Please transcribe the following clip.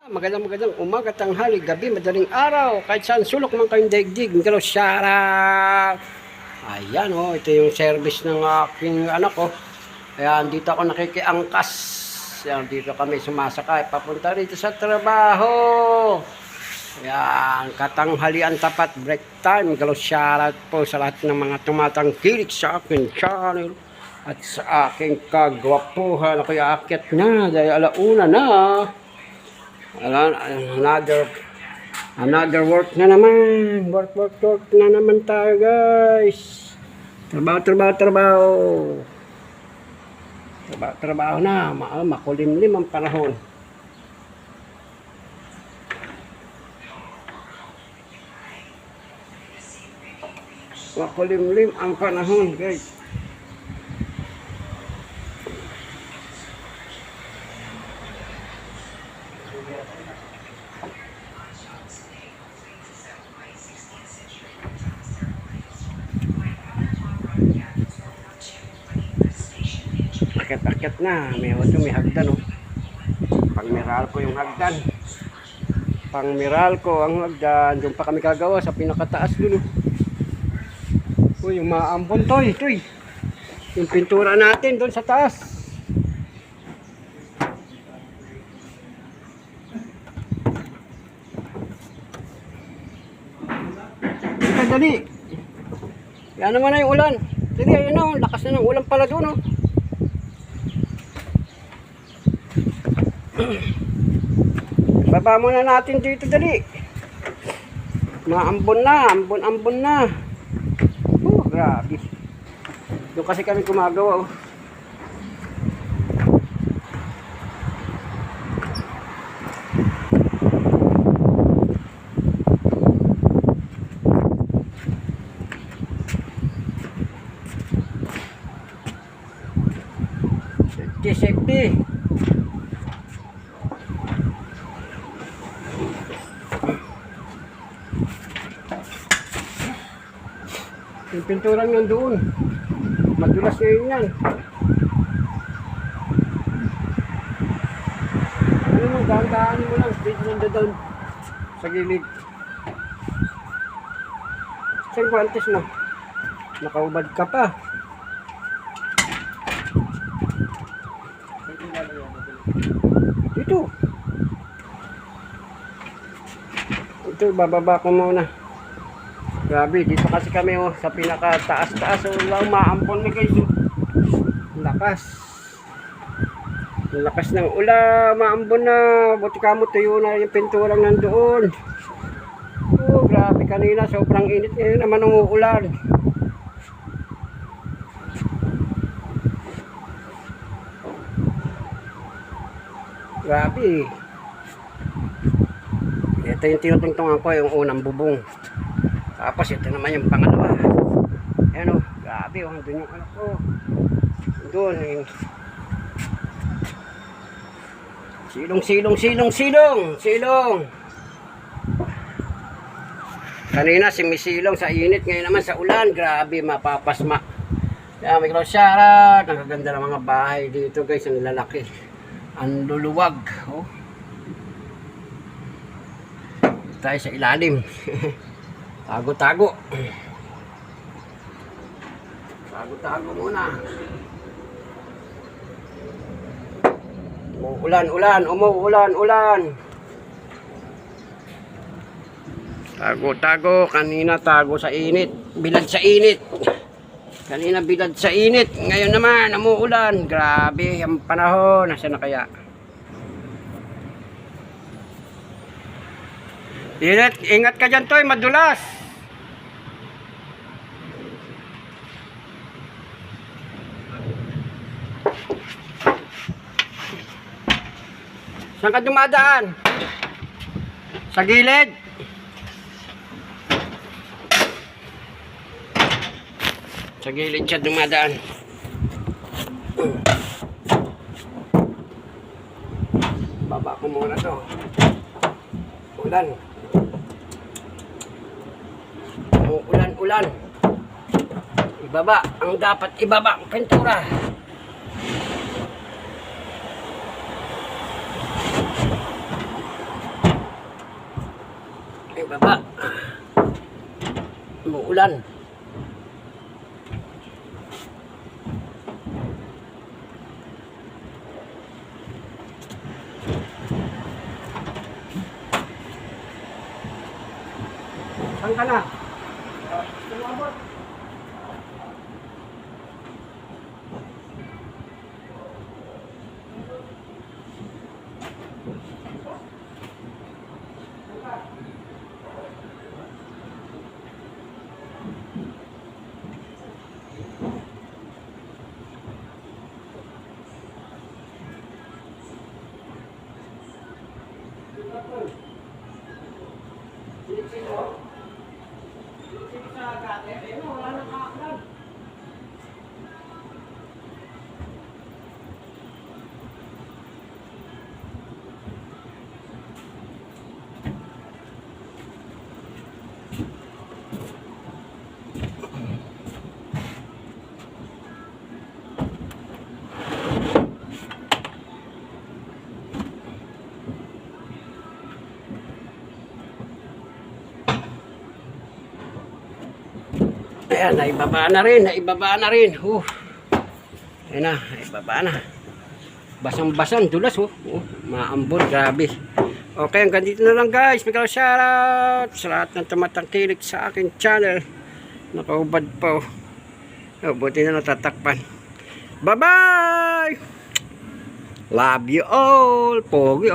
Magandang umaga, tanghali, gabi, madaling araw, kahit saan sulok man kayong daigdig. Hello, shoutout! Ayan ito yung service ng aking anak ko. Ayan, dito ako nakikiangkas. Ayan, dito kami sumasakay, papunta rito sa trabaho. Ayan, katanghalian tapat, break time. Hello, shoutout po sa lahat ng mga tumatangkilik sa aking channel. At sa aking kagwapuhan, ako'y aakyat na dahil alauna na. Another work na naman. Work na naman tayo, guys. Trabaho na. Makulimlim ang panahon. Makulimlim ang panahon, guys. Akyat na, may hagdan Pang-miral ko yung hagdan. Ang hagdan, doon pa kami kagawa sa pinakataas dun yung maambon toy. Yung pintura natin doon sa taas. Dali. Yan naman na yung ulan. Dali, ayun lakas na ng ulan pala doon Baba muna natin dito, dali. Maambon na. Grabe. Doon kasi kami gumagawa Safety. Yung pinturang yan doon, madulas na yun yan. Dahan-dahanin mo lang, speed nanda doon sa gilid. Saan kwantes mo? Nakaubad ka pa. Ito, bababa ko muna. Grabe, dito kasi kami sa pinakataas-taas. Walang maampon na guys. Lakas ng ulan, maambon na. Buti ka mo tuyo na yung pinturang nandoon. Grabe kanina, sobrang init. Ngayon naman umuulan. Grabe. Ito yung tinutungtungan ko, yung unang bubong. Tapos ito naman yung pangalawa. Ayan grabe doon yung anak ko. Doon Silong. Kanina simisilong sa init, ngayon naman sa ulan. Grabe, mapapasma. Kaya may shoutout. Nakaganda ng mga bahay dito guys, ang lalaki. Ang luluwag. Tayo sa ilalim. Tago muna. Umuulan. Tago. Kanina tago sa init. Bilad sa init. Ngayon naman, umuulan. Grabe, ang panahon. Nasaan na kaya? Ingat ka dyan, Toy. Madulas. Saan ka dumadaan? Sa gilid? Sa gilid siya dumadaan. Baba ko muna to. Ulan. Ibaba. Ang dapat ibaba ang pintura. baba. Umuulan. Saan ka na? Tumabot. Ayan, naibaba na rin, naibaba na rin. Ayan na, naibaba na. Basang-basang, dulas maambon, grabe. Okay, hanggang dito na lang guys. May shoutout sa lahat ng tumatangkilik sa akin channel. Nakaubad pa buti na natatakpan. Bye-bye! Love you all! Pogi